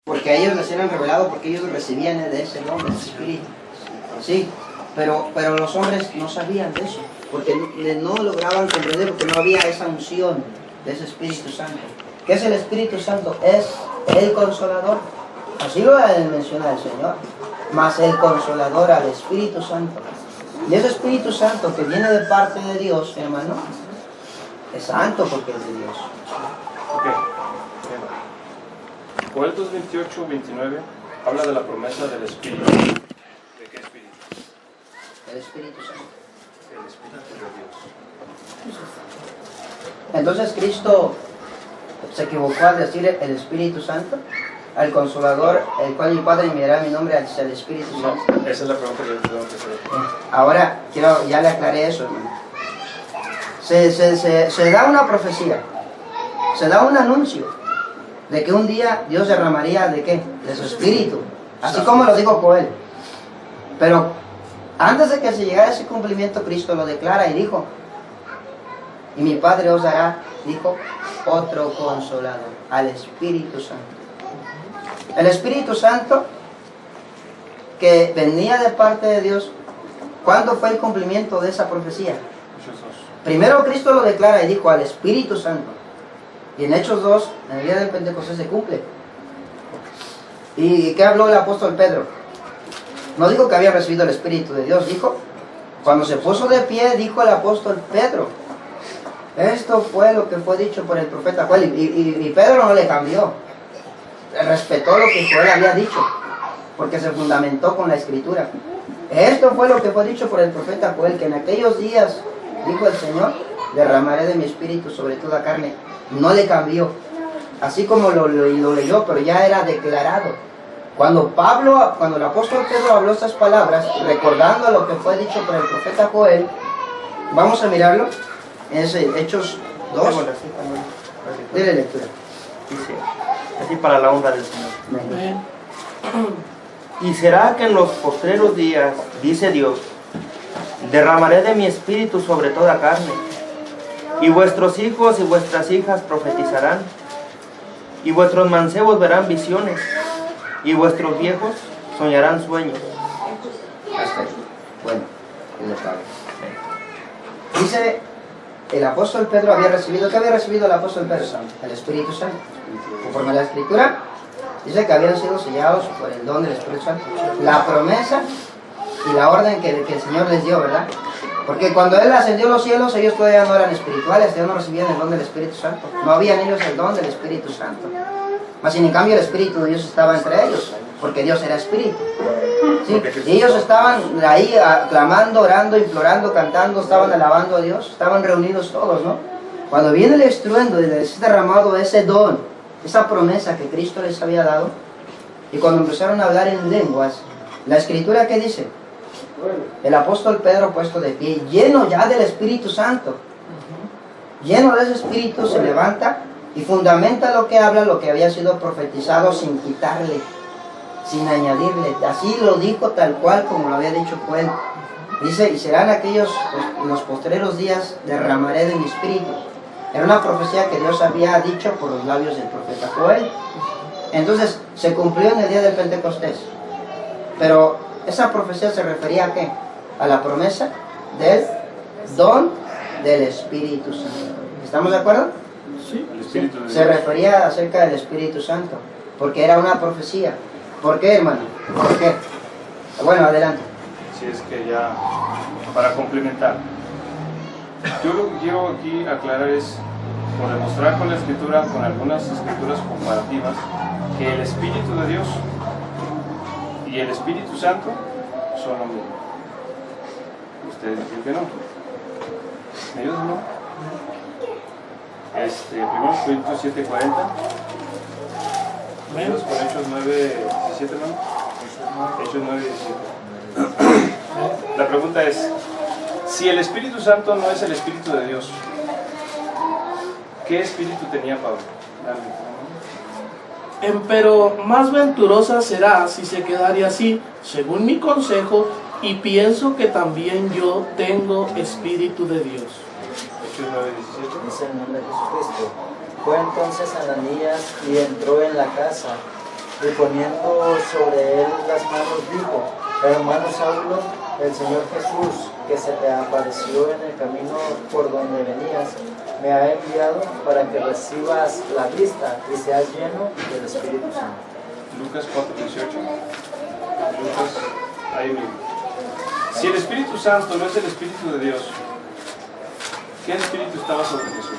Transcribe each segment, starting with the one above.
porque a ellos les eran revelado, porque ellos recibían de ese nombre, ese espíritu. Sí, pero los hombres no sabían de eso, porque no lograban comprender, porque no había esa unción de ese Espíritu Santo. ¿Qué es el Espíritu Santo? Es el Consolador. Así lo menciona el Señor. Mas el Consolador, al Espíritu Santo. Y ese Espíritu Santo que viene de parte de Dios, hermano, es santo porque es de Dios. Ok. Joel 2:28, 29 habla de la promesa del Espíritu. ¿De qué Espíritu? El Espíritu Santo. El Espíritu de Dios. Entonces Cristo se equivocó al decir el Espíritu Santo, al Consolador, el cual mi Padre enviará mi nombre al Espíritu Santo. No, esa es la pregunta que yo tengo que hacer. Ahora, ya le aclaré eso, hermano. Se da una profecía, se da un anuncio de que un día Dios derramaría ¿de qué? De su Espíritu, así como lo dijo Joel. Pero antes de que se llegara a ese cumplimiento, Cristo lo declara y dijo, y mi Padre os dará, dijo, otro Consolador, al Espíritu Santo. El Espíritu Santo que venía de parte de Dios, ¿cuándo fue el cumplimiento de esa profecía? Primero Cristo lo declara y dijo al Espíritu Santo. Y en Hechos 2, en el día del Pentecostés se cumple. ¿Y qué habló el apóstol Pedro? No dijo que había recibido el Espíritu de Dios, dijo, cuando se puso de pie, dijo el apóstol Pedro, esto fue lo que fue dicho por el profeta Joel. Y Pedro no le cambió, respetó lo que Joel había dicho, porque se fundamentó con la Escritura. Esto fue lo que fue dicho por el profeta Joel, que en aquellos días, dijo el Señor, derramaré de mi Espíritu sobre toda carne. No le cambió, así como lo leyó, pero ya era declarado. Cuando el apóstol Pedro habló estas palabras, recordando lo que fue dicho por el profeta Joel, vamos a mirarlo, es Hechos 2. Dile lectura. Dice, así para la honra del Señor. Y será que en los postreros días, dice Dios, derramaré de mi espíritu sobre toda carne, y vuestros hijos y vuestras hijas profetizarán, y vuestros mancebos verán visiones, y vuestros viejos soñarán sueños. Hasta ahí. Bueno, dice, el apóstol Pedro había recibido, ¿qué había recibido el apóstol Pedro? El Espíritu Santo. Conforme a la Escritura, dice que habían sido sellados por el don del Espíritu Santo. La promesa y la orden que el Señor les dio, ¿verdad? Porque cuando Él ascendió a los cielos, ellos todavía no eran espirituales, ellos no recibían el don del Espíritu Santo. No habían ellos el don del Espíritu Santo. Mas sin en cambio el Espíritu de Dios estaba entre ellos, porque Dios era Espíritu. ¿Sí? Y ellos estaban ahí clamando, orando, implorando, cantando, estaban alabando a Dios, estaban reunidos todos, ¿no? Cuando viene el estruendo y les es derramado ese don, esa promesa que Cristo les había dado, y cuando empezaron a hablar en lenguas, la Escritura, ¿qué dice? El apóstol Pedro, puesto de pie, lleno ya del Espíritu Santo, lleno de ese Espíritu, se levanta y fundamenta lo que habla, lo que había sido profetizado, sin quitarle, sin añadirle. Así lo dijo tal cual como lo había dicho Joel. Dice, y serán aquellos, en los postreros días, derramaré de mi Espíritu. Era una profecía que Dios había dicho por los labios del profeta Joel. Entonces, se cumplió en el día del Pentecostés. Pero esa profecía se refería ¿a qué? A la promesa del don del Espíritu Santo. ¿Estamos de acuerdo? Sí. El Espíritu de Dios. Se refería acerca del Espíritu Santo, porque era una profecía. ¿Por qué, hermano? ¿Por qué? Bueno, adelante. Si es que ya, para complementar, yo lo que quiero aquí aclarar es, por demostrar con la Escritura, con algunas escrituras comparativas, que el Espíritu de Dios y el Espíritu Santo son lo mismo. Ustedes dicen que no. ¿Ellos no? 1 Corintios 7:40. Vamos con Hechos 9:17, ¿no? Hechos 9:17. La pregunta es, si el Espíritu Santo no es el Espíritu de Dios, ¿qué espíritu tenía Pablo? Empero más venturosa será si se quedare así, según mi consejo, y pienso que también yo tengo Espíritu de Dios. Hechos 9:17. Dice el nombre de Jesucristo. Fue entonces Ananías y entró en la casa, y poniendo sobre él las manos dijo: hermano Saulo, el Señor Jesús, que se te apareció en el camino por donde venías, me ha enviado para que recibas la vista y seas lleno del Espíritu Santo. Lucas 4:18. Lucas, ahí mismo. Si el Espíritu Santo no es el Espíritu de Dios, ¿qué espíritu estaba sobre Jesús?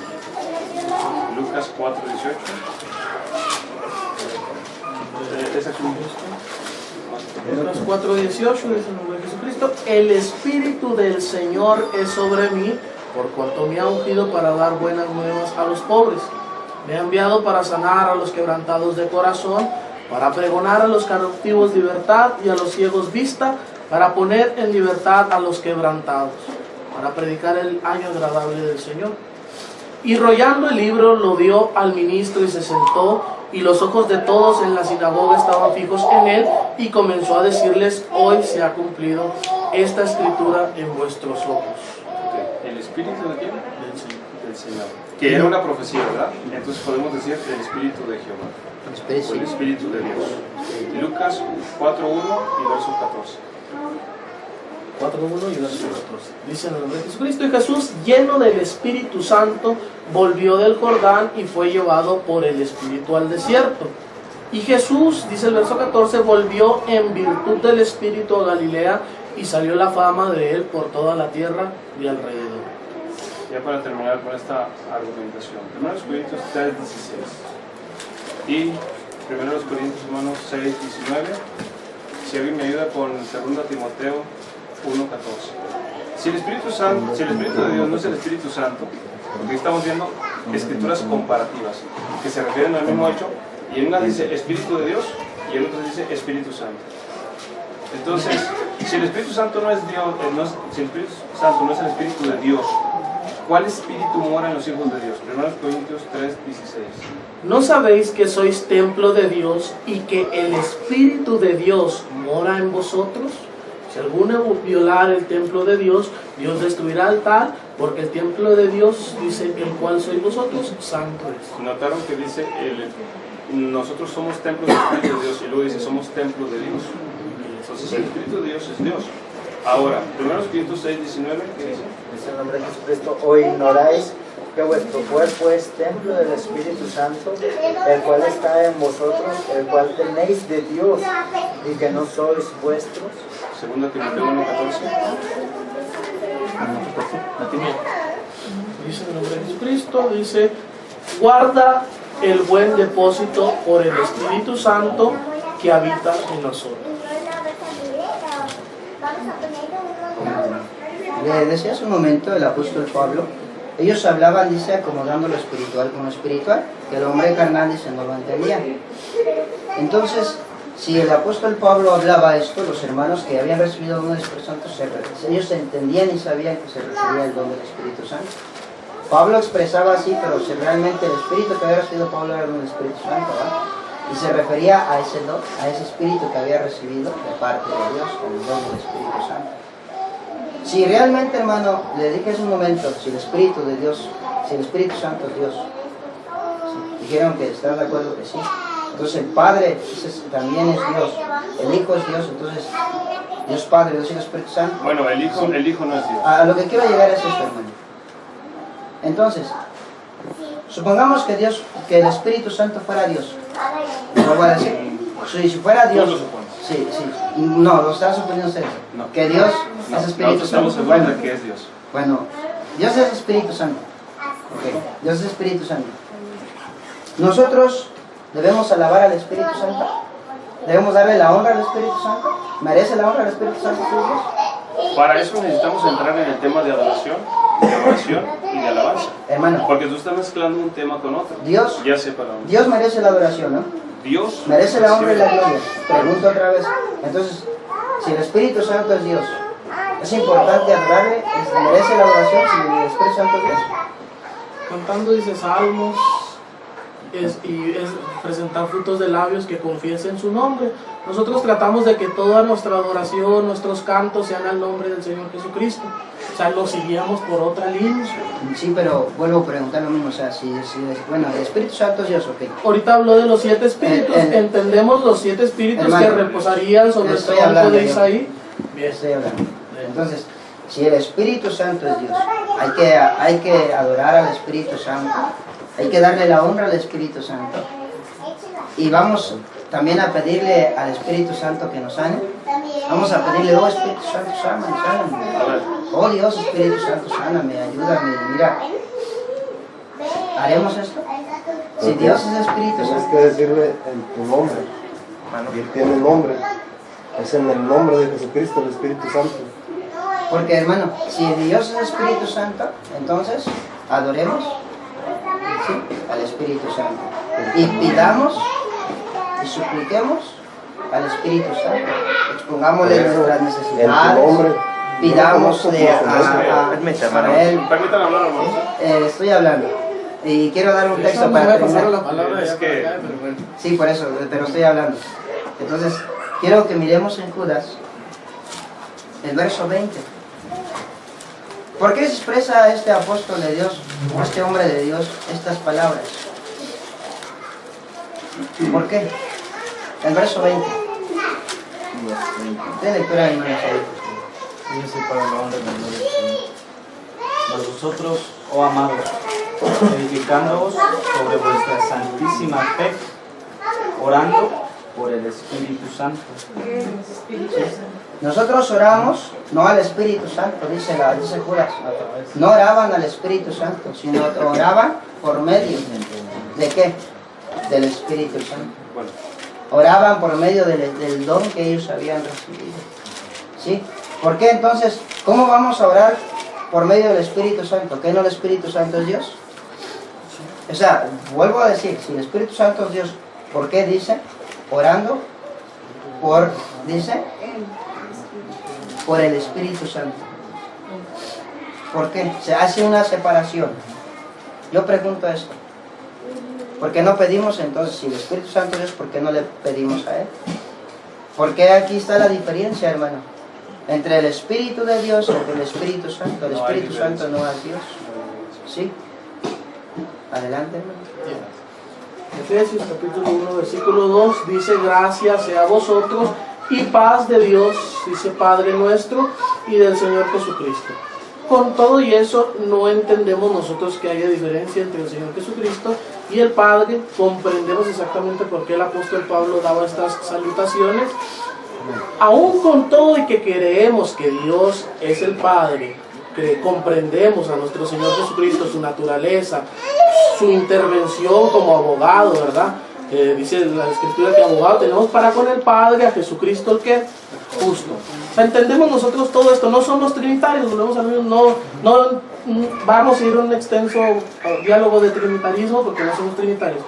Lucas 4:18. ¿Es aquí? Lucas 4:18 dice el nombre de Jesucristo: el Espíritu del Señor es sobre mí, por cuanto me ha ungido para dar buenas nuevas a los pobres. Me ha enviado para sanar a los quebrantados de corazón, para pregonar a los cautivos libertad y a los ciegos vista, para poner en libertad a los quebrantados, para predicar el año agradable del Señor. Y rollando el libro lo dio al ministro y se sentó, y los ojos de todos en la sinagoga estaban fijos en él, y comenzó a decirles: hoy se ha cumplido esta escritura en vuestros ojos. ¿El Espíritu de quién? Del Señor. Que era una profecía, ¿verdad? Entonces podemos decir el Espíritu de Jehová, o el Espíritu de Dios. Lucas 4:1 y verso 14. 4:1 y verso 14. Dice en el nombre de Jesucristo: y Jesús, lleno del Espíritu Santo, volvió del Jordán y fue llevado por el Espíritu al desierto. Y Jesús, dice el verso 14, volvió en virtud del Espíritu a Galilea, y salió la fama de él por toda la tierra de alrededor. Ya para terminar con esta argumentación, 1 Corintios 3:16 y 1 Corintios, hermanos, 6:19. Si alguien me ayuda con 2 Timoteo 1:14. Si el Espíritu de Dios no es el Espíritu Santo, porque estamos viendo escrituras comparativas que se refieren al mismo hecho, y en una dice Espíritu de Dios y en otra dice Espíritu Santo. Entonces, si el Espíritu Santo no es Dios, si el Espíritu Santo no es el Espíritu de Dios, ¿cuál espíritu mora en los hijos de Dios? 1 Corintios 3:16. ¿No sabéis que sois templo de Dios y que el Espíritu de Dios mora en vosotros? Si alguno violar el templo de Dios, Dios destruirá al tal, porque el templo de Dios, dice, el cual sois vosotros, santo es. Notaron que dice, nosotros somos templos del Espíritu de Dios, y luego dice, somos templos de Dios. Entonces el Espíritu de Dios es Dios. Ahora, 1 Corintios 6:19, ¿qué dice? Dice el nombre de Jesucristo: ¿o ignoráis que vuestro cuerpo es templo del Espíritu Santo, el cual está en vosotros, el cual tenéis de Dios, y que no sois vuestros? 2 Timoteo 1:14. Dice en el nombre de Jesucristo, dice: guarda el buen depósito por el Espíritu Santo que habita en nosotros. Le decía hace un momento el apóstol Pablo, ellos hablaban, dice, acomodando lo espiritual con lo espiritual, que el hombre carnal, dice, no lo entendía. Entonces, si el apóstol Pablo hablaba esto, los hermanos que habían recibido el don del Espíritu Santo, ellos entendían y sabían que se refería al don del Espíritu Santo. Pablo expresaba así, pero si realmente el Espíritu que había recibido Pablo era el don del Espíritu Santo, ¿verdad? Y se refería a ese don, a ese Espíritu que había recibido de parte de Dios, el don del Espíritu Santo. Si realmente, hermano, le dije hace un momento, si el Espíritu de Dios, si el Espíritu Santo es Dios, ¿sí? Dijeron que están de acuerdo que sí. Entonces el Padre también es Dios, el Hijo es Dios, entonces Dios Padre, Dios y el Espíritu Santo. Bueno, el Hijo no es Dios. A lo que quiero llegar es esto, hermano. Entonces, supongamos que el Espíritu Santo fuera Dios. ¿Lo voy a decir? Si fuera Dios. ¿Tú lo supones? Sí. No, lo están suponiendo ustedes. No. Que Dios es Espíritu Santo. Estamos seguros de que es Dios. Bueno, Dios es Espíritu Santo. Okay. Dios es Espíritu Santo. Nosotros debemos alabar al Espíritu Santo. Debemos darle la honra al Espíritu Santo. ¿Merece la honra al Espíritu Santo su Dios? Para eso necesitamos entrar en el tema de adoración, de oración y de alabanza. Hermano, Porque tú estás mezclando un tema con otro. Dios, Ya sé para dónde. Dios merece la adoración, ¿no? Dios Merece la honra y la recibe- gloria. Pregunto otra vez. Entonces, si el Espíritu Santo es Dios, ¿es importante adorarle? ¿Merece la adoración si el Espíritu Santo es Dios? Cantando, dice Salmos, es presentar frutos de labios que confiesen su nombre. Nosotros tratamos de que toda nuestra adoración, nuestros cantos sean al nombre del Señor Jesucristo. O sea, los iríamos por otra línea. Sí, pero vuelvo a preguntar lo mismo, o sea, bueno, el Espíritu Santo es Dios, ok. Ahorita habló de los 7 espíritus, entendemos los 7 espíritus hermano, que reposarían sobre el estoy tronco hablando de yo. Isaí. Bien, estoy hablando. Entonces, si el Espíritu Santo es Dios, hay que adorar al Espíritu Santo, hay que darle la honra al Espíritu Santo. Y vamos también a pedirle al Espíritu Santo que nos sane. Vamos a pedirle, oh Espíritu Santo, sáname. Oh Dios, Espíritu Santo, sáname, ayúdame. Mira, ¿haremos esto? Si Dios es Espíritu Tienes Santo. que decirle en tu nombre. Y Él tiene nombre. Es en el nombre de Jesucristo, el Espíritu Santo. Porque hermano, si Dios es Espíritu Santo, entonces adoremos, ¿sí?, al Espíritu Santo. Y pidamos y supliquemos al Espíritu Santo. Expongámosle nuestras En tu necesidades. nombre. Pidámosle a él. Permítanme hablar, hermano. Estoy hablando. Y quiero dar un texto Me para voy a pasar terminar. la palabra Es ya que- para acá, pero bueno. Sí, por eso, pero estoy hablando. Entonces, quiero que miremos en Judas el verso 20. ¿Por qué se expresa este apóstol de Dios, o este hombre de Dios, estas palabras? ¿Por qué? El verso 20. De lectura, hermano. Dice para la honra y la gloria del Señor. Mas vosotros, oh amados, edificándoos sobre vuestra santísima fe, orando por el Espíritu Santo. Nosotros oramos no al Espíritu Santo, dice Judas. No oraban al Espíritu Santo, sino oraban por medio de ¿qué? Del Espíritu Santo. Bueno, Oraban por medio del don que ellos habían recibido. ¿Sí? ¿Por qué entonces? ¿Cómo vamos a orar por medio del Espíritu Santo? ¿Qué no el Espíritu Santo es Dios? O sea, vuelvo a decir, si el Espíritu Santo es Dios, ¿por qué dice? Orando por, dice, por el Espíritu Santo. ¿Por qué? Se hace una separación. Yo pregunto esto. ¿Por qué no pedimos entonces, si el Espíritu Santo es Dios, por qué no le pedimos a Él? Porque aquí está la diferencia, hermano, entre el Espíritu de Dios y el Espíritu Santo. El Espíritu Santo no es Dios. ¿Sí? Adelante, hermano. Efesios capítulo 1 versículo 2 dice: gracias sea a vosotros y paz de Dios, dice Padre nuestro, y del Señor Jesucristo. Con todo y eso no entendemos nosotros que haya diferencia entre el Señor Jesucristo y el Padre. Comprendemos exactamente por qué el apóstol Pablo daba estas salutaciones. Aún con todo y que creemos que Dios es el Padre, que comprendemos a nuestro Señor Jesucristo, su naturaleza, su intervención como abogado, ¿verdad? Dice la Escritura que abogado tenemos para con el Padre, a Jesucristo el que justo. O sea, entendemos nosotros todo esto, no somos trinitarios, volvemos a ver, no vamos a ir a un extenso diálogo de trinitarismo porque no somos trinitarios.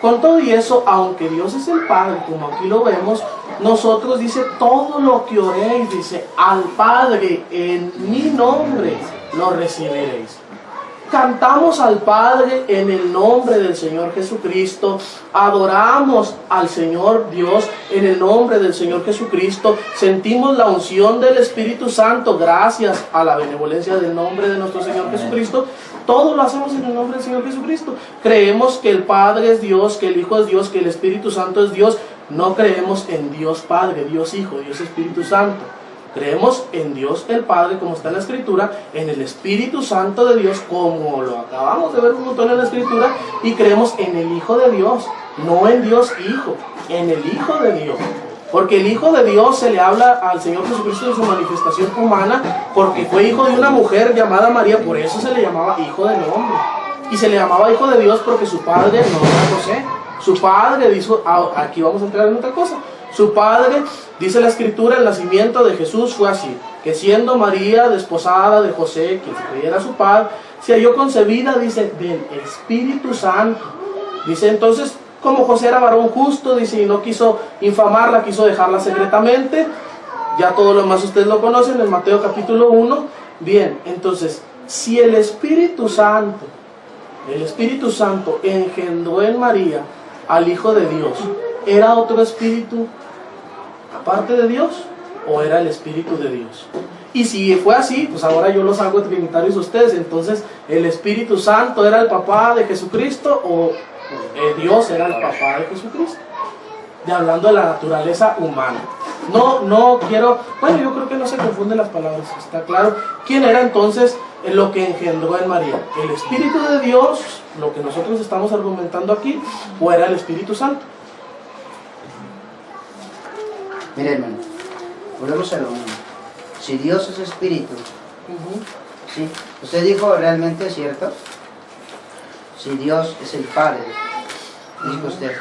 Con todo y eso, aunque Dios es el Padre, como aquí lo vemos, nosotros dice, todo lo que oréis, dice, al Padre en mi nombre lo recibiréis. Cantamos al Padre en el nombre del Señor Jesucristo, adoramos al Señor Dios en el nombre del Señor Jesucristo, sentimos la unción del Espíritu Santo gracias a la benevolencia del nombre de nuestro Señor Jesucristo. Todo lo hacemos en el nombre del Señor Jesucristo. Creemos que el Padre es Dios, que el Hijo es Dios, que el Espíritu Santo es Dios. No creemos en Dios Padre, Dios Hijo, Dios Espíritu Santo. Creemos en Dios el Padre, como está en la Escritura, en el Espíritu Santo de Dios, como lo acabamos de ver un montón en la Escritura, y creemos en el Hijo de Dios, no en Dios Hijo, en el Hijo de Dios. Porque el Hijo de Dios se le habla al Señor Jesucristo en su manifestación humana, porque fue hijo de una mujer llamada María, por eso se le llamaba Hijo del Hombre. Y se le llamaba Hijo de Dios porque su padre no era José. Su padre dijo, aquí vamos a entrar en otra cosa. Su padre, dice la Escritura, el nacimiento de Jesús fue así, que siendo María desposada de José, quien se creyera su padre, se halló concebida, dice, del Espíritu Santo. Dice entonces, como José era varón justo, dice, y no quiso infamarla, quiso dejarla secretamente. Ya todo lo demás ustedes lo conocen en Mateo capítulo 1. Bien, entonces, si el Espíritu Santo el Espíritu Santo engendró en María al Hijo de Dios, ¿era otro espíritu aparte de Dios o era el Espíritu de Dios? Y si fue así, pues ahora yo los hago trinitarios a ustedes. Entonces, ¿el Espíritu Santo era el papá de Jesucristo o Dios era el papá de Jesucristo? Hablando de la naturaleza humana. No quiero, bueno, yo creo que no se confunden las palabras, está claro. ¿Quién era entonces lo que engendró en María? ¿El Espíritu de Dios, lo que nosotros estamos argumentando aquí, o era el Espíritu Santo? Mire, hermano, volvemos a lo mismo. Si Dios es espíritu, ¿sí? Usted dijo realmente, ¿cierto? Si Dios es el Padre, dijo usted,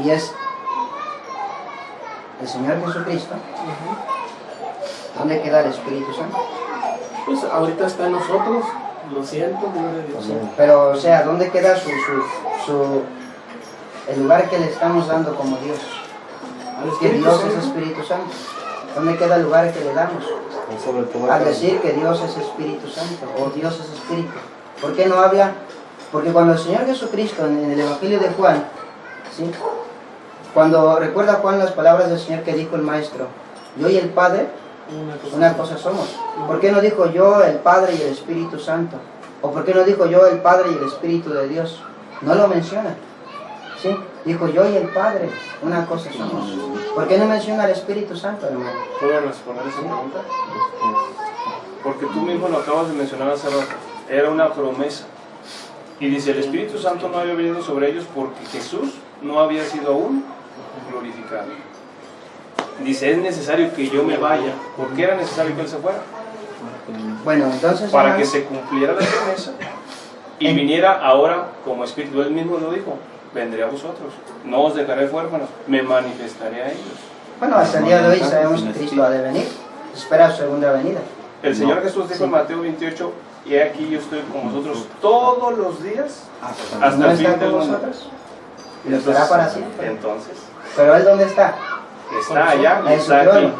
y es el Señor Jesucristo, ¿dónde queda el Espíritu Santo? Pues ahorita está en nosotros, lo siento, gloria a Dios. Pero, o sea, ¿dónde queda el lugar que le estamos dando como Dios? Que Dios es Espíritu Santo. ¿Dónde queda el lugar que le damos? Al decir que Dios es Espíritu Santo, o Dios es Espíritu. ¿Por qué no habla? Porque cuando el Señor Jesucristo, en el Evangelio de Juan, ¿sí? Cuando recuerda Juan las palabras del Señor que dijo el Maestro, yo y el Padre, una cosa somos. ¿Por qué no dijo yo, el Padre y el Espíritu Santo? ¿O por qué no dijo yo, el Padre y el Espíritu de Dios? No lo menciona. ¿Sí? Dijo yo y el Padre, una cosa somos. ¿Por qué no menciona al Espíritu Santo, hermano? ¿Puedo responder esa pregunta? Porque tú mismo lo acabas de mencionar hace rato. Era una promesa. Y dice, el Espíritu Santo no había venido sobre ellos porque Jesús no había sido aún glorificado. Dice, es necesario que yo me vaya. ¿Por qué era necesario que Él se fuera? Bueno, entonces... Para hermano, que se cumpliera la promesa y viniera ahora como Espíritu. Él mismo lo dijo, vendré a vosotros, no os dejaré huérfanos, me manifestaré a ellos. bueno, hasta el día de hoy sabemos que Cristo ha de venir. Espera su segunda venida. El Señor Jesús dijo en Mateo 28, y aquí yo estoy con vosotros todos los días hasta ¿No el fin está del con mundo. nosotros? Y lo estará para siempre. Entonces, ¿Pero Él dónde está? está allá y En su está aquí. trono.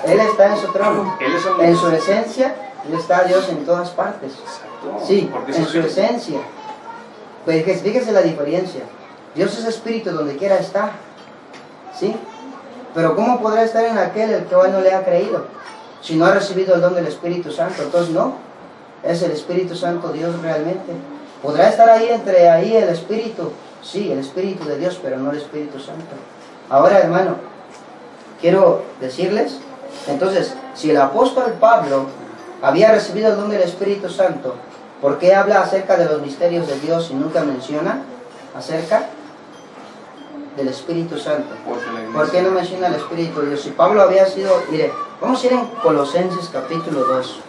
Él Está en su trono. es En su esencia, Él está Dios en todas partes. Exacto. Sí, Porque es en su espíritu. esencia. Pues fíjese la diferencia. Dios es espíritu donde quiera está. ¿Sí? Pero ¿cómo podrá estar en aquel el que no le ha creído? Si no ha recibido el don del Espíritu Santo, entonces no. Es el Espíritu Santo Dios realmente. ¿Podrá estar ahí entre ahí el Espíritu? Sí, el Espíritu de Dios, pero no el Espíritu Santo. Ahora, hermano, quiero decirles, entonces, si el apóstol Pablo había recibido el don del Espíritu Santo, ¿por qué habla acerca de los misterios de Dios y nunca menciona acerca del Espíritu Santo? ¿Por qué no menciona el Espíritu de Dios? Si Pablo había sido, mire, vamos a ir en Colosenses capítulo 2,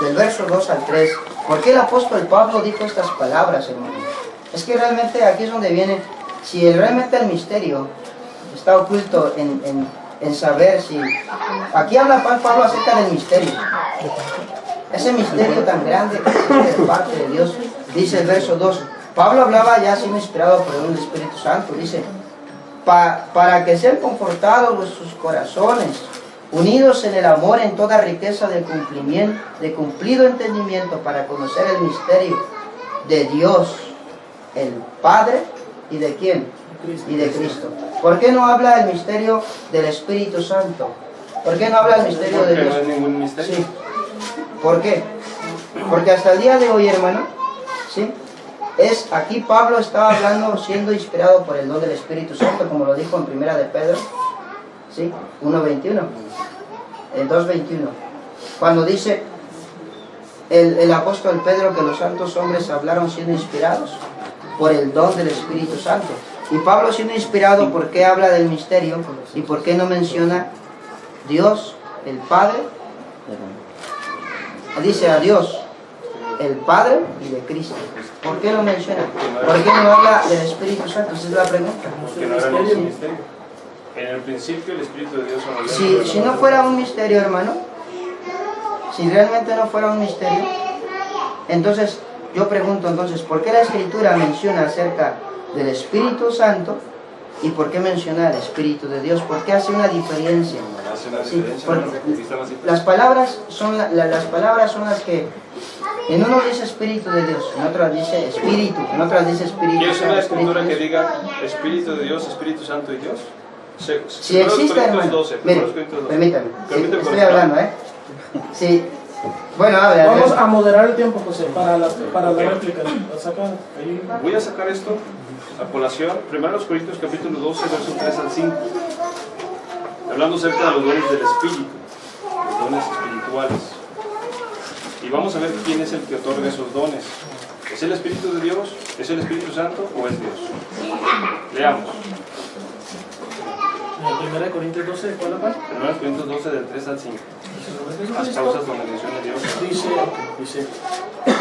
del verso 2 al 3. ¿Por qué el apóstol Pablo dijo estas palabras, hermano? Es que realmente aquí es donde viene, si realmente el misterio está oculto en saber si... Aquí habla Pablo acerca del misterio. Ese misterio tan grande que existe de parte de Dios, dice el verso 2. Pablo hablaba ya siendo inspirado por el Espíritu Santo, dice, para que sean confortados vuestros corazones, unidos en el amor en toda riqueza de cumplido entendimiento, para conocer el misterio de Dios, el Padre, ¿y de quién? Y de Cristo. ¿Por qué no habla del misterio del Espíritu Santo? ¿Por qué no habla del misterio de Dios? Porque no es ningún misterio. Sí. ¿Por qué? Porque hasta el día de hoy, hermano, ¿sí? Aquí Pablo estaba hablando siendo inspirado por el don del Espíritu Santo, como lo dijo en Primera de Pedro, ¿sí? 1.21, el 2.21, cuando dice el apóstol Pedro que los santos hombres hablaron siendo inspirados por el don del Espíritu Santo. Y Pablo siendo inspirado, ¿por qué habla del misterio? ¿Y por qué no menciona Dios, el Padre? Dice a Dios, el Padre y de Cristo. ¿Por qué lo menciona? ¿Por qué no habla del Espíritu Santo? Esa es la pregunta. Porque no era ningún misterio. En el principio el Espíritu de Dios no Si no fuera un misterio, hermano, si realmente no fuera un misterio, entonces yo pregunto, ¿por qué la Escritura menciona acerca del Espíritu Santo ¿Y por qué menciona el Espíritu de Dios? ¿Por qué hace una diferencia? Hace una Sí, diferencia, porque ¿no? Existe más diferencia. las palabras son las que en uno dice Espíritu de Dios, en otras dice Espíritu, en otras dice Espíritu. ¿Quieres una Espíritu escritura que Dios. diga Espíritu de Dios, Espíritu Santo y Dios? Si existe, hermano, 12, mire, 12. permítame, sí, Permíteme estoy por hablando, Sí, bueno, habla. Vamos a moderar el tiempo, José, para la réplica. Saca ahí. Voy a sacar esto a colación, 1 Corintios capítulo 12, versos 3 al 5, hablando acerca de los dones del Espíritu, los dones espirituales. Y vamos a ver quién es el que otorga esos dones. ¿Es el Espíritu de Dios? ¿Es el Espíritu Santo o es Dios? Leamos. En 1 Corintios 12, ¿cuál es? 1 Corintios 12, del 3 al 5. Las causas donde menciona Dios. Dice,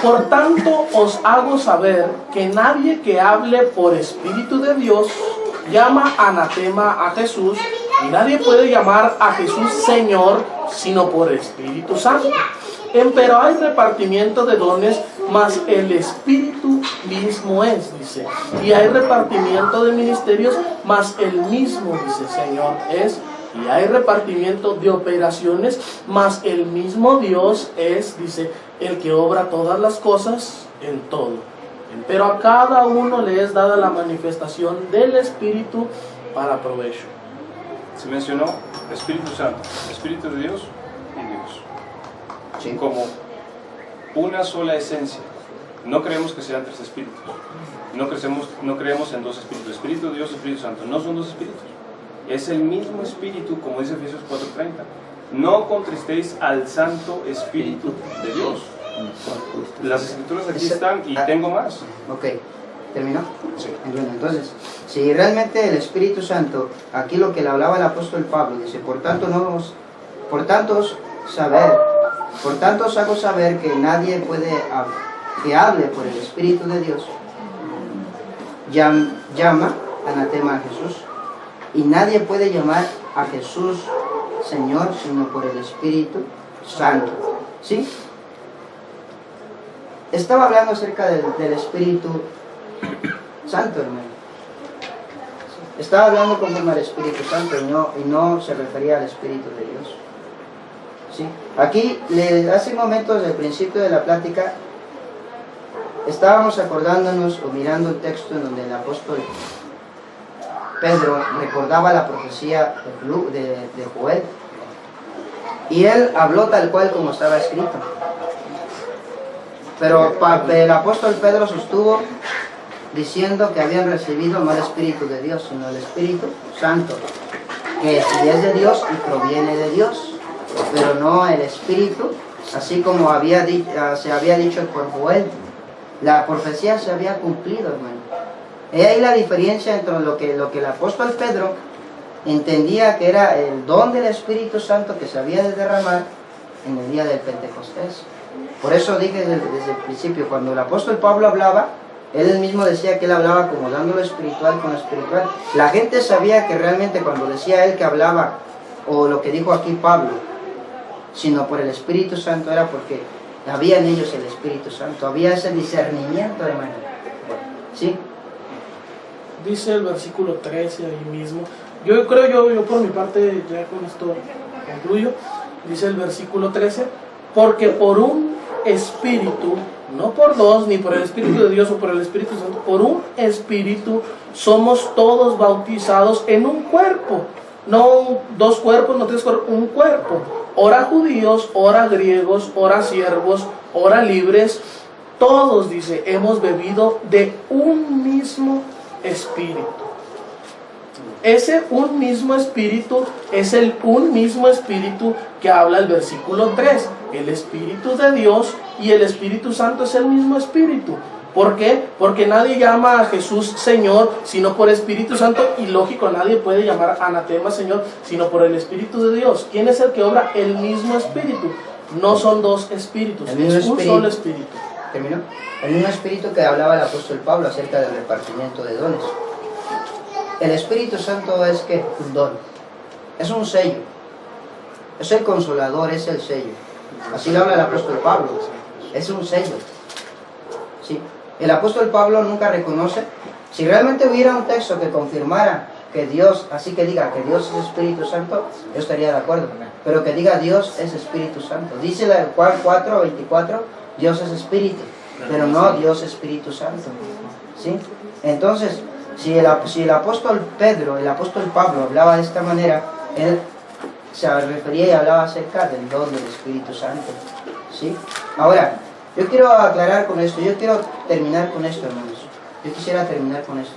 por tanto os hago saber que nadie que hable por Espíritu de Dios llama anatema a Jesús, y nadie puede llamar a Jesús Señor sino por Espíritu Santo. Empero hay repartimiento de dones, mas el Espíritu mismo es, dice. Y hay repartimiento de ministerios, mas el mismo, dice, Señor es. Y hay repartimiento de operaciones, mas el mismo Dios es, dice, el que obra todas las cosas en todo. Pero a cada uno le es dada la manifestación del Espíritu para provecho. Se mencionó Espíritu Santo, Espíritu de Dios y Dios. Sí. Como una sola esencia. No creemos que sean tres espíritus. No creemos en dos espíritus. Espíritu de Dios, Espíritu Santo. No son dos espíritus. Es el mismo espíritu, como dice Efesios 4:30. No contristéis al Santo Espíritu de Dios. Las escrituras aquí están y tengo más. Ok, ¿terminó? Sí. Bueno, entonces, si realmente el Espíritu Santo, aquí lo que le hablaba el apóstol Pablo, dice, por tanto os hago saber que nadie puede que hable por el Espíritu de Dios, llama anatema a Jesús, y nadie puede llamar a Jesús Señor sino por el Espíritu Santo. ¿Sí? Estaba hablando acerca del Espíritu Santo, hermano. Estaba hablando conforme al Espíritu Santo y no se refería al Espíritu de Dios. ¿Sí? Aquí, hace momentos del principio de la plática, estábamos acordándonos o mirando un texto en donde el apóstol Pedro recordaba la profecía de Joel, y él habló tal cual como estaba escrito. Pero el apóstol Pedro sostuvo diciendo que habían recibido no el Espíritu de Dios, sino el Espíritu Santo, que es de Dios y proviene de Dios, pero no el Espíritu, así como se había dicho por Joel. La profecía se había cumplido, hermano. Y ahí la diferencia entre lo que el apóstol Pedro entendía que era el don del Espíritu Santo que se había de derramar en el día del Pentecostés. Por eso dije desde el principio, cuando el apóstol Pablo hablaba, él mismo decía que él hablaba como dando lo espiritual con lo espiritual. La gente sabía que realmente cuando decía él que hablaba, o lo que dijo aquí Pablo, sino por el Espíritu Santo, era porque había en ellos el Espíritu Santo, había ese discernimiento, hermano. ¿Sí? Dice el versículo 13 ahí mismo. Yo creo, yo por mi parte, ya con esto concluyo. Dice el versículo 13, porque por un espíritu, no por dos, ni por el Espíritu de Dios o por el Espíritu Santo, por un espíritu somos todos bautizados en un cuerpo. No dos cuerpos, no tres cuerpos, un cuerpo. Ora judíos, ora griegos, ora siervos, ora libres. Todos, dice, hemos bebido de un mismo espíritu. Ese un mismo espíritu es el un mismo espíritu que habla el versículo 3. El Espíritu de Dios y el Espíritu Santo es el mismo espíritu. ¿Por qué? Porque nadie llama a Jesús Señor sino por Espíritu Santo, y lógico, nadie puede llamar anatema Señor sino por el Espíritu de Dios. ¿Quién es el que obra? El mismo espíritu. No son dos espíritus, es un solo espíritu. ¿Terminó? El mismo espíritu que hablaba el apóstol Pablo acerca del repartimiento de dones. El Espíritu Santo es ¿qué? Un don. Es un sello. Es el consolador, es el sello. Así lo habla el apóstol Pablo. Es un sello. ¿Sí? El apóstol Pablo nunca reconoce. Si realmente hubiera un texto que confirmara que Dios, así que diga que Dios es Espíritu Santo, yo estaría de acuerdo. Pero que diga Dios es Espíritu Santo. Dice la Juan 4:24, Dios es Espíritu, pero no Dios Espíritu Santo. ¿Sí? Entonces, si el apóstol Pedro, el apóstol Pablo hablaba de esta manera, él se refería y hablaba acerca del don del Espíritu Santo. ¿Sí? Ahora, yo quiero aclarar con esto, yo quiero terminar con esto, hermanos. Yo quisiera terminar con esto.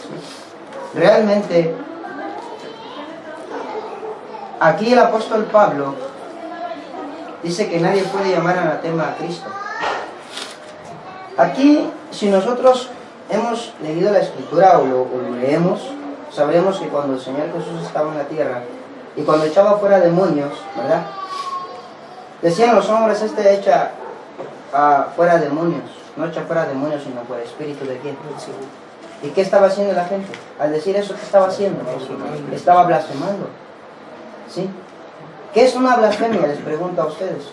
¿Sí? Realmente, aquí el apóstol Pablo dice que nadie puede llamar anatema a Cristo. Aquí, si nosotros hemos leído la Escritura o lo leemos, sabremos que cuando el Señor Jesús estaba en la tierra y cuando echaba fuera demonios, ¿verdad? Decían los hombres, echa fuera demonios, no echa fuera demonios, sino por espíritu de quién. ¿Y qué estaba haciendo la gente? Al decir eso, ¿qué estaba haciendo? Estaba blasfemando. ¿Sí? ¿Qué es una blasfemia? Les pregunto a ustedes.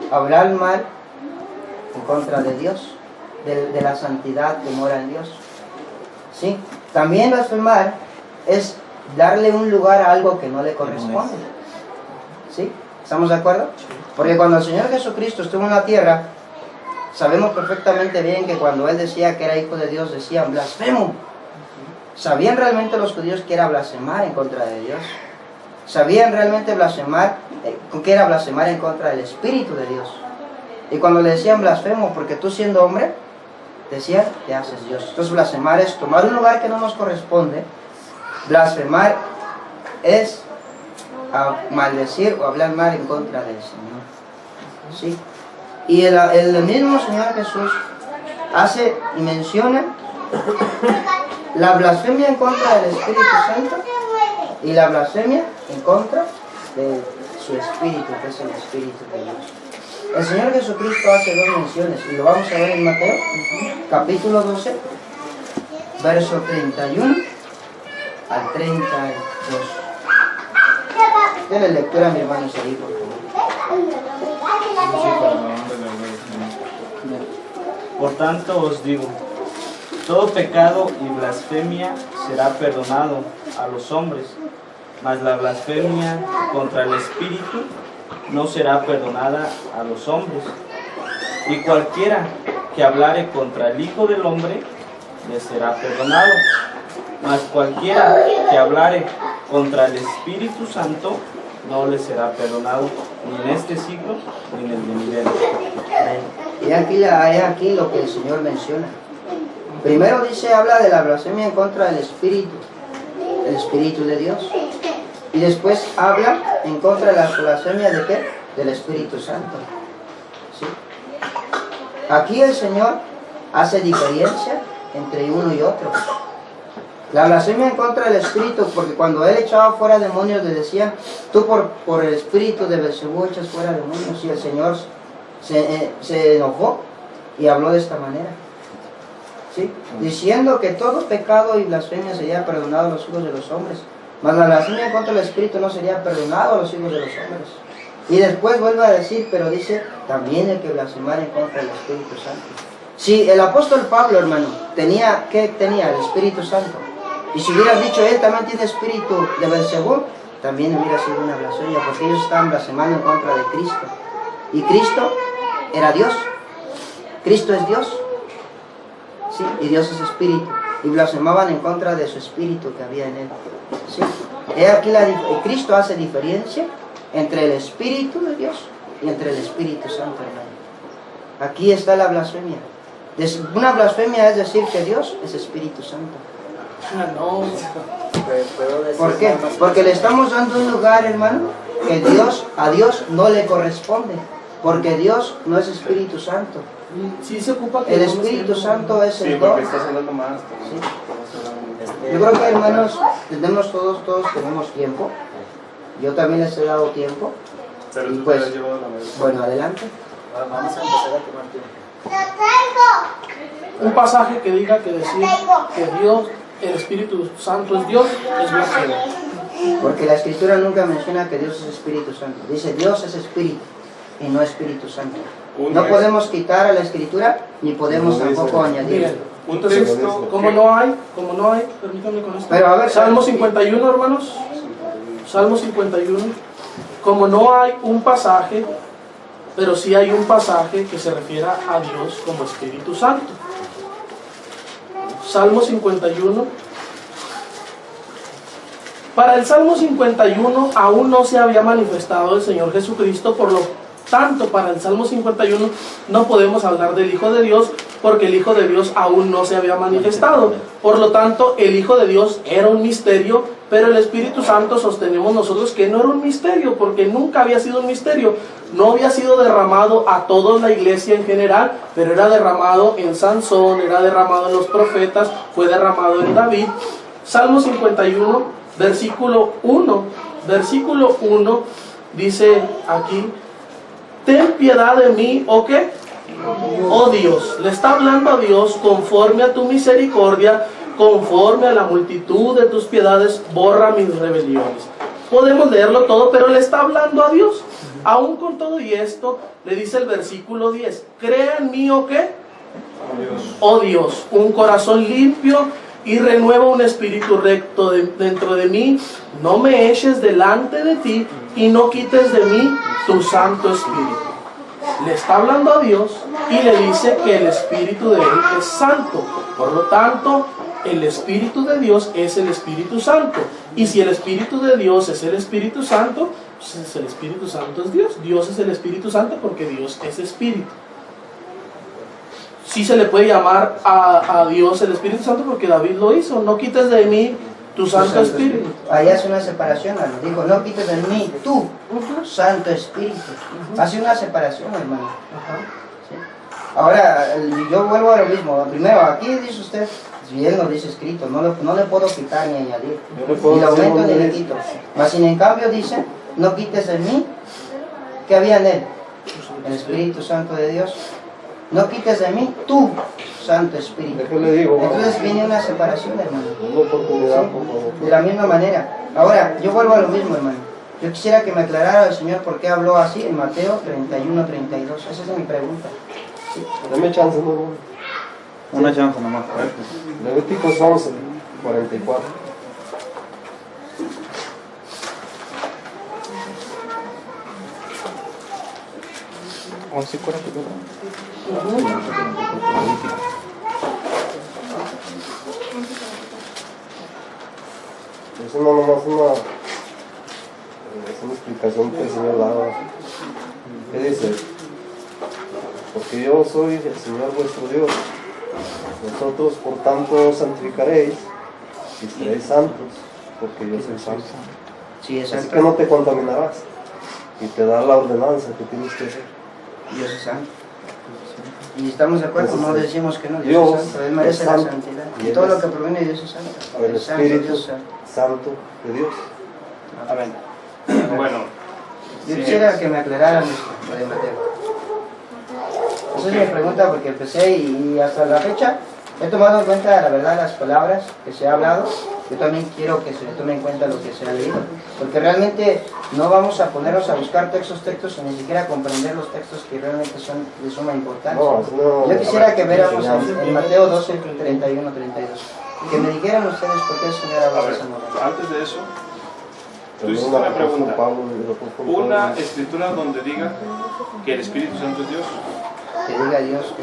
Hablar mal en contra de Dios, de la santidad que mora en Dios. ¿Sí? También blasfemar es darle un lugar a algo que no le corresponde. ¿Sí? ¿Estamos de acuerdo? Porque cuando el Señor Jesucristo estuvo en la tierra, sabemos perfectamente bien que cuando Él decía que era hijo de Dios, decían blasfemo. ¿Sabían realmente los judíos que era blasfemar en contra de Dios? ¿Sabían realmente blasfemar, que era blasfemar en contra del Espíritu de Dios? Y cuando le decían blasfemo, porque tú siendo hombre, decían, te haces Dios. Entonces blasfemar es tomar un lugar que no nos corresponde. Blasfemar es maldecir o hablar mal en contra del Señor. ¿Sí? Y el mismo Señor Jesús hace y menciona la blasfemia en contra del Espíritu Santo y la blasfemia en contra de su Espíritu, que es el Espíritu de Dios. El Señor Jesucristo hace dos menciones, y lo vamos a ver en Mateo, capítulo 12, verso 31 al 32. Denle lectura a mi hermano Isaí, por favor. Por tanto os digo, todo pecado y blasfemia será perdonado a los hombres, mas la blasfemia contra el Espíritu no será perdonada a los hombres. Y cualquiera que hablare contra el Hijo del Hombre, le será perdonado. Mas cualquiera que hablare contra el Espíritu Santo, no le será perdonado, ni en este siglo, ni en el venidero. Y aquí lo que el Señor menciona. Primero dice, habla de la blasfemia en contra del Espíritu, el Espíritu de Dios. Y después habla en contra de la blasfemia de ¿qué? Del Espíritu Santo. ¿Sí? Aquí el Señor hace diferencia entre uno y otro. La blasfemia en contra del Espíritu, porque cuando Él echaba fuera demonios le decían, tú por el Espíritu de Belcebú echas fuera demonios. Y el Señor se enojó y habló de esta manera. ¿Sí? Diciendo que todo pecado y blasfemia sería perdonado a los hijos de los hombres, mas la blasfemia contra el Espíritu no sería perdonado a los hijos de los hombres. Y después vuelve a decir, pero dice, también el que blasfemar en contra del Espíritu Santo. Si el apóstol Pablo, hermano, ¿qué tenía? El Espíritu Santo. Y si hubieras dicho, él también tiene espíritu de Belcebú, también hubiera sido una blasfemia, porque ellos estaban blasfemando en contra de Cristo. Y Cristo era Dios. Cristo es Dios. ¿Sí? Y Dios es espíritu. Y blasfemaban en contra de su espíritu que había en él. ¿Sí? Aquí Cristo hace diferencia entre el Espíritu de Dios y entre el Espíritu Santo, hermano. Aquí está la blasfemia. Una blasfemia es decir que Dios es Espíritu Santo. No. ¿Por qué? Porque le estamos dando un lugar, hermano, que a Dios no le corresponde. Porque Dios no es Espíritu Santo. Sí se ocupa que el Espíritu Santo es el Sí, don. porque estás hablando más. ¿Sí? Yo creo que, hermanos, todos tenemos tiempo. Yo también les he dado tiempo. Pero Y tú pues, te has llevado la mayoría. bueno, adelante. Vamos a empezar a tomar tiempo. un pasaje que diga que decir que Dios, el Espíritu Santo es Dios, es blasfemo. Porque la Escritura nunca menciona que Dios es Espíritu Santo. Dice Dios es Espíritu y no Espíritu Santo. No podemos quitar a la Escritura ni podemos tampoco añadir. Miren, Un Entonces, texto como que- no hay, permítanme con esto. Pero a ver, Salmo 51, hermanos. Salmo 51. Como no hay un pasaje, pero sí hay un pasaje que se refiere a Dios como Espíritu Santo. Salmo 51. Para el Salmo 51 aún no se había manifestado el Señor Jesucristo, por lo tanto para el Salmo 51 no podemos hablar del Hijo de Dios, porque el Hijo de Dios aún no se había manifestado. Por lo tanto, el Hijo de Dios era un misterio, pero el Espíritu Santo sostenemos nosotros que no era un misterio, porque nunca había sido un misterio. No había sido derramado a toda la iglesia en general, pero era derramado en Sansón, era derramado en los profetas, fue derramado en David. Salmo 51, versículo 1. Versículo 1 dice aquí: ten piedad de mí, ¿o qué? Oh Dios. Le está hablando a Dios: conforme a tu misericordia, conforme a la multitud de tus piedades, borra mis rebeliones. Podemos leerlo todo, pero le está hablando a Dios. Aún con todo y esto, le dice el versículo 10: crea en mí, ¿o qué? Oh Dios, un corazón limpio y renueva un espíritu recto dentro de mí. No me eches delante de ti y no quites de mí tu Santo Espíritu. Le está hablando a Dios y le dice que el Espíritu de Él es santo. Por lo tanto, el Espíritu de Dios es el Espíritu Santo. Y si el Espíritu de Dios es el Espíritu Santo, pues el Espíritu Santo es Dios. Dios es el Espíritu Santo porque Dios es Espíritu. Sí se le puede llamar a Dios el Espíritu Santo porque David lo hizo: no quites de mí tu Santo Espíritu. Ahí hace una separación, hermano. Dijo: no quites de mí tu Santo Espíritu. Hace una separación, hermano. ¿Sí? Ahora, yo vuelvo a lo mismo. Primero, aquí dice usted, si él no dice escrito, no le puedo quitar ni añadir. Ni le aumento ni le quito. Mas sin en cambio dice: no quites de mí. ¿Qué había en él? El Espíritu Santo de Dios. No quites de mí tu Santo Espíritu. ¿Qué le digo? Entonces viene una separación, hermano. Una oportunidad, por favor. De la misma manera. Ahora, yo vuelvo a lo mismo, hermano. Yo quisiera que me aclarara el Señor por qué habló así en Mateo 31, 32. Esa es mi pregunta. Sí. Dame chance, no. Una chance nomás. Levíticos 11, 44. Es una explicación que el Señor daba. ¿Qué dice? Porque yo soy el Señor vuestro Dios. Vosotros por tanto os santificaréis y seréis santos, porque yo soy santo. Sí, es Así santo. que no te contaminarás. Y te da la ordenanza que tienes que hacer. Dios es santo. Y estamos de acuerdo, no decimos que no, Dios Dios es santo, Él merece es la santo. santidad. Y Y todo Él lo es que proviene de Dios es santo. El Es santo, Espíritu Dios es santo. Santo de Dios. Amén. Bueno, Yo sí, quisiera que me aclararan lo de Mateo. Esa es mi pregunta porque empecé y hasta la fecha he tomado en cuenta, la verdad, las palabras que se ha hablado. Yo también quiero que se tome en cuenta lo que se ha leído, porque realmente no vamos a ponernos a buscar textos y ni siquiera a comprender los textos que realmente son de suma importancia. Yo quisiera que viéramos en Mateo 12, 31, 32. Que me dijeran ustedes por qué el Señor a habló de ver, esa manera. antes de eso, tú También hiciste una el apóstol pregunta. Pablo y el apóstol Una Pablo. escritura donde diga que el Espíritu Santo es Dios. Que diga Dios.